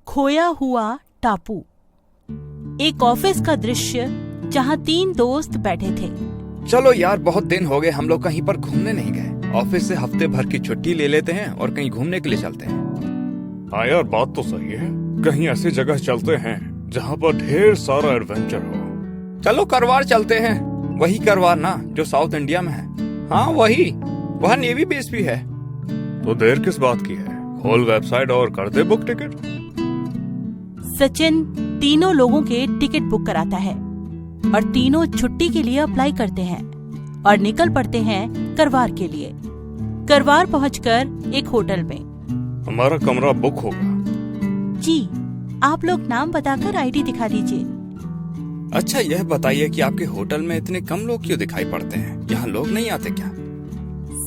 खोया हुआ टापू। एक ऑफिस का दृश्य जहां 3 दोस्त बैठे थे। चलो यार, बहुत दिन हो गए हम लोग कहीं पर घूमने नहीं गए। ऑफिस से हफ्ते भर की छुट्टी ले लेते हैं और कहीं घूमने के लिए चलते हैं। हाँ यार, बात तो सही है। कहीं ऐसी जगह चलते हैं जहाँ पर ढेर सारा एडवेंचर हो। चलो करवार चलते हैं। वही करवार ना जो साउथ इंडिया में है। हाँ वही, वहाँ नेवी बेस भी है। तो देर किस बात की है, खोल वेबसाइट और कर दे बुक टिकट। सचिन तीनों लोगों के टिकट बुक कराता है और तीनों छुट्टी के लिए अप्लाई करते हैं और निकल पड़ते हैं करवार के लिए। करवार पहुंचकर एक होटल में। हमारा कमरा बुक होगा। जी, आप लोग नाम बताकर आईडी दिखा दीजिए। अच्छा यह बताइए कि आपके होटल में इतने कम लोग क्यों दिखाई पड़ते हैं? यहाँ लोग नहीं आते क्या?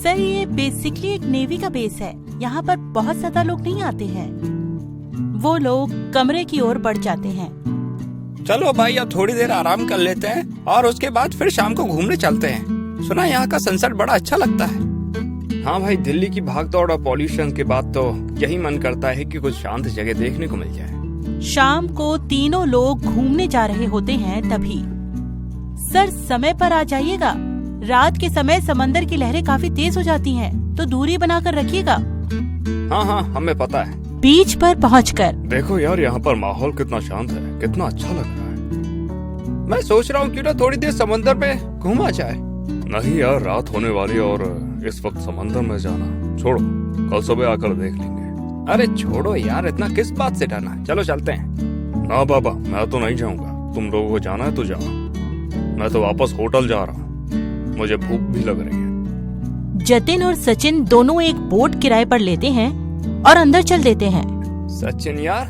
सर, ये बेसिकली एक नेवी का बेस है। यहाँ पर बहुत ज्यादा लोग नहीं आते हैं। वो लोग कमरे की ओर बढ़ जाते हैं। चलो भाई, अब थोड़ी देर आराम कर लेते हैं और उसके बाद फिर शाम को घूमने चलते हैं। सुना यहाँ का सनसेट बड़ा अच्छा लगता है। हाँ भाई, दिल्ली की भागदौड़ और पॉल्यूशन के बाद तो यही मन करता है कि कुछ शांत जगह देखने को मिल जाए। शाम को तीनों लोग घूमने जा रहे होते हैं तभी। सर, समय पर आ जाइएगा। रात के समय समंदर की लहरें काफी तेज हो जाती हैं, तो दूरी बनाकर रखिएगा। हाँ हाँ, हमें पता है। बीच पर पहुंचकर देखो यार, यहाँ पर माहौल कितना शांत है, कितना अच्छा लग रहा है। मैं सोच रहा हूँ क्यों ना थोड़ी देर समंदर पे घूमा जाए। नहीं यार, रात होने वाली और इस वक्त समंदर में जाना छोड़ो, कल सुबह आकर देख लेंगे। अरे छोड़ो यार, इतना किस बात से डरना। चलो चलते हैं। ना बाबा, मैं तो नहीं जाऊंगा। तुम लोगों को जाना है तो जाओ, मैं तो वापस होटल जा रहा हूँ। मुझे भूख भी लग रही है। जतिन और सचिन दोनों एक बोट किराए पर लेते हैं और अंदर चल देते हैं। सचिन यार,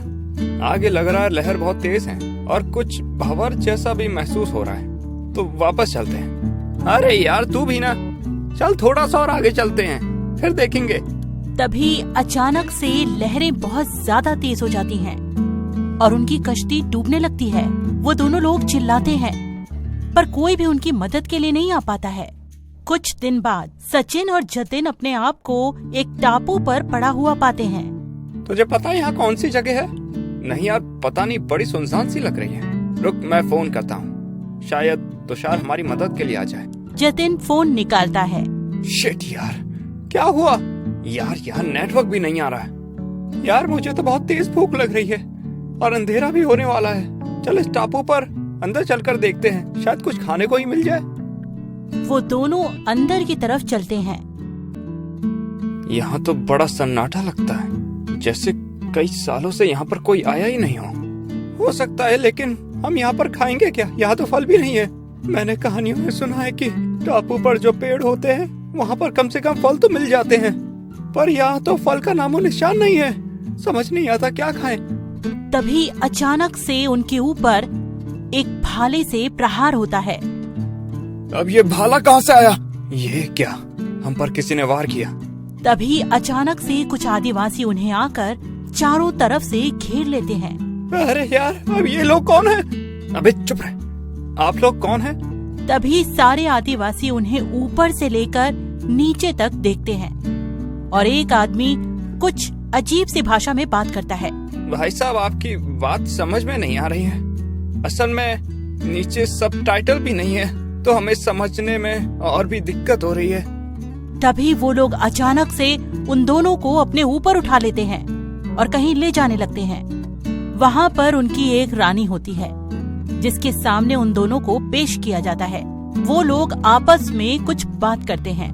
आगे लग रहा है लहर बहुत तेज है और कुछ भंवर जैसा भी महसूस हो रहा है, तो वापस चलते हैं। अरे यार तू भी ना, चल थोड़ा सा और आगे चलते हैं, फिर देखेंगे। तभी अचानक से लहरें बहुत ज्यादा तेज हो जाती हैं और उनकी कश्ती डूबने लगती है। वो दोनों लोग चिल्लाते हैं, पर कोई भी उनकी मदद के लिए नहीं आ पाता है। कुछ दिन बाद सचिन और जतिन अपने आप को एक टापू पर पड़ा हुआ पाते हैं। तुझे पता है यहाँ कौन सी जगह है? नहीं यार, पता नहीं, बड़ी सुनसान सी लग रही है। रुक, मैं फोन करता हूँ, शायद तुषार हमारी मदद के लिए आ जाए। जतिन फोन निकालता है। शिट यार, क्या हुआ? यार यहाँ नेटवर्क भी नहीं आ रहा है। यार मुझे तो बहुत तेज भूख लग रही है और अंधेरा भी होने वाला है। चल इस टापू पर अंदर चलकर देखते हैं, शायद कुछ खाने को ही मिल जाए। वो दोनों अंदर की तरफ चलते हैं। यहाँ तो बड़ा सन्नाटा लगता है, जैसे कई सालों से यहाँ पर कोई आया ही नहीं हो सकता है, लेकिन हम यहाँ पर खाएंगे क्या? यहाँ तो फल भी नहीं है। मैंने कहानियों में सुना है कि टापू पर जो पेड़ होते हैं वहाँ पर कम से कम फल तो मिल जाते हैं, पर यहाँ तो फल का नामो निशान नहीं है। समझ नहीं आता क्या खाएं। तभी अचानक से उनके ऊपर एक भाले से प्रहार होता है। अब ये भाला कहाँ से आया? ये क्या, हम पर किसी ने वार किया? तभी अचानक से कुछ आदिवासी उन्हें आकर चारों तरफ से घेर लेते हैं। अरे यार, अब ये लोग कौन हैं? अबे चुप रहे, आप लोग कौन हैं? तभी सारे आदिवासी उन्हें ऊपर से लेकर नीचे तक देखते हैं और एक आदमी कुछ अजीब सी भाषा में बात करता है। भाई साहब, आपकी बात समझ में नहीं आ रही है। असल में नीचे सबटाइटल भी नहीं है, तो हमें समझने में और भी दिक्कत हो रही है। तभी वो लोग अचानक से उन दोनों को अपने ऊपर उठा लेते हैं और कहीं ले जाने लगते हैं। वहाँ पर उनकी एक रानी होती है, जिसके सामने उन दोनों को पेश किया जाता है। वो लोग आपस में कुछ बात करते हैं।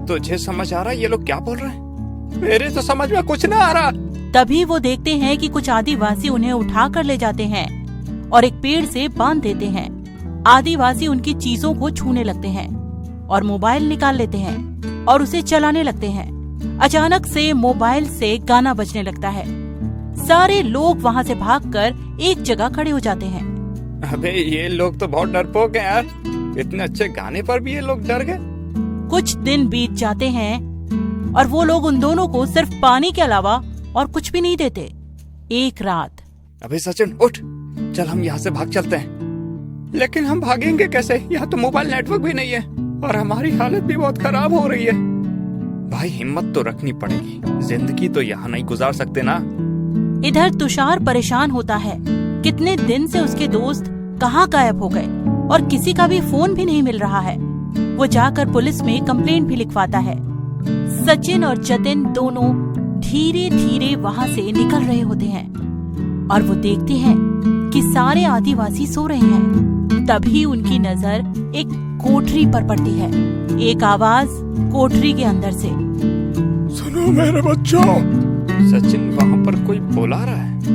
तुझे समझ आ रहा है ये लोग क्या बोल रहे हैं? मेरे तो समझ में कुछ ना आ रहा। तभी वो देखते हैं कि कुछ आदिवासी उन्हें उठा कर ले जाते हैं और एक पेड़ से बांध देते हैं। आदिवासी उनकी चीजों को छूने लगते हैं और मोबाइल निकाल लेते हैं और उसे चलाने लगते हैं। अचानक से मोबाइल से गाना बजने लगता है। सारे लोग वहाँ से भागकर एक जगह खड़े हो जाते हैं। अबे ये लोग तो बहुत डरपोक हैं यार, इतने अच्छे गाने पर भी ये लोग डर गए। कुछ दिन बीत जाते हैं और वो लोग उन दोनों को सिर्फ पानी के अलावा और कुछ भी नहीं देते। एक रात, अबे सचिन उठ, चल हम यहाँ से भाग चलते हैं। लेकिन हम भागेंगे कैसे? यहाँ तो मोबाइल नेटवर्क भी नहीं है और हमारी हालत भी बहुत खराब हो रही है। भाई हिम्मत तो रखनी पड़ेगी, जिंदगी तो यहाँ नहीं गुजार सकते ना। इधर तुषार परेशान होता है। कितने दिन से उसके दोस्त कहाँ गायब हो गए और किसी का भी फोन भी नहीं मिल रहा है। वो जाकर पुलिस में कंप्लेंट भी लिखवाता है। सचिन और जतिन दोनों धीरे धीरे वहाँ से निकल रहे होते हैं और वो देखते हैं कि सारे आदिवासी सो रहे हैं। तभी उनकी नजर एक कोठरी पर पड़ती है। एक आवाज कोठरी के अंदर से, सुनो मेरे बच्चों। सचिन, वहाँ पर कोई बुला रहा है।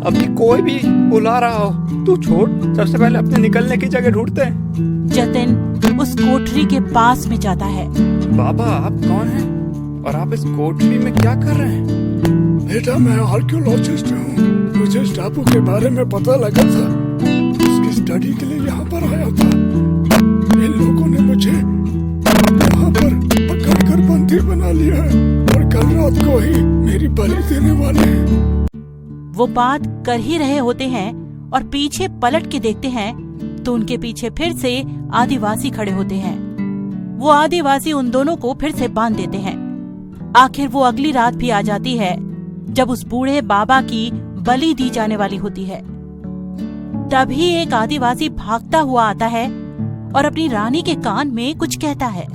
अभी कोई भी बुला रहा हो, तू छोड़, सबसे पहले अपने निकलने की जगह ढूंढते हैं। जतिन उस कोठरी के पास में जाता है। बाबा, आप कौन हैं और आप इस कोठरी में क्या कर रहे हैं? बेटा, मैं आर्कियोलॉजिस्ट हूँ। मुझे इस टापू के बारे में पता लगा था, उसकी स्टडी के लिए यहाँ पर आया था। इन लोगों ने मुझे यहाँ पर पकड़कर बंदी बना लिया है और कल रात को ही मेरी बलि देने वाले हैं। वो बात कर ही रहे होते हैं और पीछे पलट के देखते हैं तो उनके पीछे फिर से आदिवासी खड़े होते हैं। वो आदिवासी उन दोनों को फिर से बांध देते हैं। आखिर वो अगली रात भी आ जाती है जब उस बूढ़े बाबा की बलि दी जाने वाली होती है। तभी एक आदिवासी भागता हुआ आता है और अपनी रानी के कान में कुछ कहता है।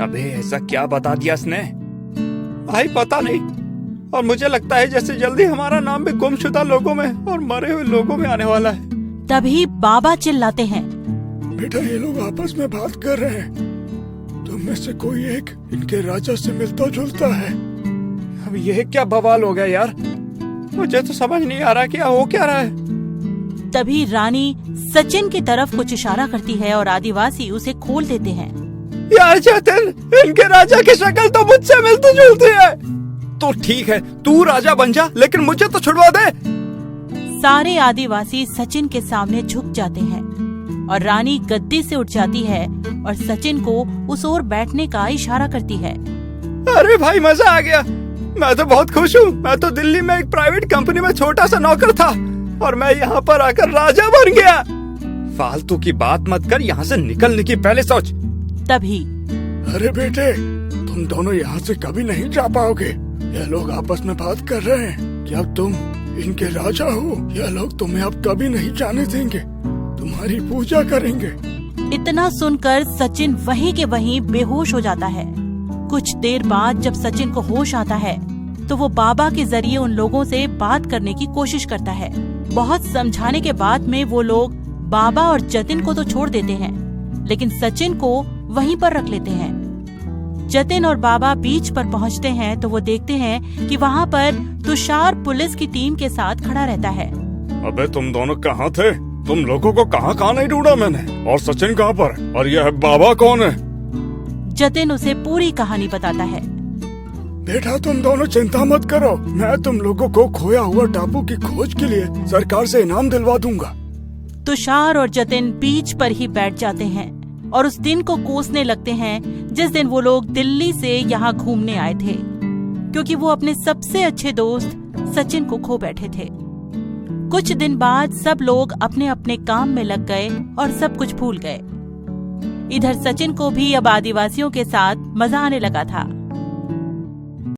अबे, ऐसा क्या बता दिया इसने? भाई पता नहीं, और मुझे लगता है जैसे जल्दी हमारा नाम भी गुमशुदा लोगों में और मरे हुए लोगों में आने वाला है। तभी बाबा चिल्लाते हैं, बेटा, ये लोग आपस में बात कर रहे हैं। तुम में से कोई एक इनके राजा से मिलता जुलता है। अब यह क्या बवाल हो गया यार? मुझे तो समझ नहीं आ रहा क्या हो क्या रहा है। तभी रानी सचिन की तरफ कुछ इशारा करती है और आदिवासी उसे खोल देते हैं। यार जतिन, इनके राजा की शक्ल तो मुझसे मिलती जुलती है। तो ठीक है, तू राजा बन जा, लेकिन मुझे तो छुड़वा दे। सारे आदिवासी सचिन के सामने झुक जाते हैं और रानी गद्दी से उठ जाती है और सचिन को उस ओर बैठने का इशारा करती है। अरे भाई, मजा आ गया। मैं तो बहुत खुश हूँ। मैं तो दिल्ली में एक प्राइवेट कंपनी में छोटा सा नौकर था और मैं यहाँ पर आकर राजा बन गया। फालतू की बात मत कर, यहाँ से निकलने की पहले सोच। तभी, अरे बेटे, तुम दोनों यहाँ से कभी नहीं जा पाओगे। ये लोग आपस में बात कर रहे हैं कि अब तुम इनके राजा हो। ये लोग तुम्हें अब कभी नहीं जाने देंगे, तुम्हारी पूजा करेंगे। इतना सुनकर सचिन वहीं के वहीं बेहोश हो जाता है। कुछ देर बाद जब सचिन को होश आता है तो वो बाबा के जरिए उन लोगों से बात करने की कोशिश करता है। बहुत समझाने के बाद में वो लोग बाबा और जतिन को तो छोड़ देते हैं, लेकिन सचिन को वहीं पर रख लेते हैं। जतिन और बाबा बीच पर पहुंचते हैं तो वो देखते हैं कि वहाँ पर तुषार पुलिस की टीम के साथ खड़ा रहता है। अबे, तुम दोनों कहाँ थे? तुम लोगों को कहाँ कहाँ नहीं ढूंढा मैंने? और सचिन कहाँ पर? और यह बाबा कौन है? जतिन उसे पूरी कहानी बताता है। बेटा, तुम दोनों चिंता मत करो। मैं तुम लोगों को खोया हुआ टापू की खोज के लिए सरकार से इनाम दिलवा दूंगा। तुषार और जतिन बीच पर ही बैठ जाते हैं और उस दिन को कोसने लगते हैं जिस दिन वो लोग दिल्ली से यहाँ घूमने आए थे, क्योंकि वो अपने सबसे अच्छे दोस्त सचिन को खो बैठे थे। कुछ दिन बाद सब लोग अपने अपने काम में लग गए और सब कुछ भूल गए। इधर सचिन को भी अब आदिवासियों के साथ मजा आने लगा था।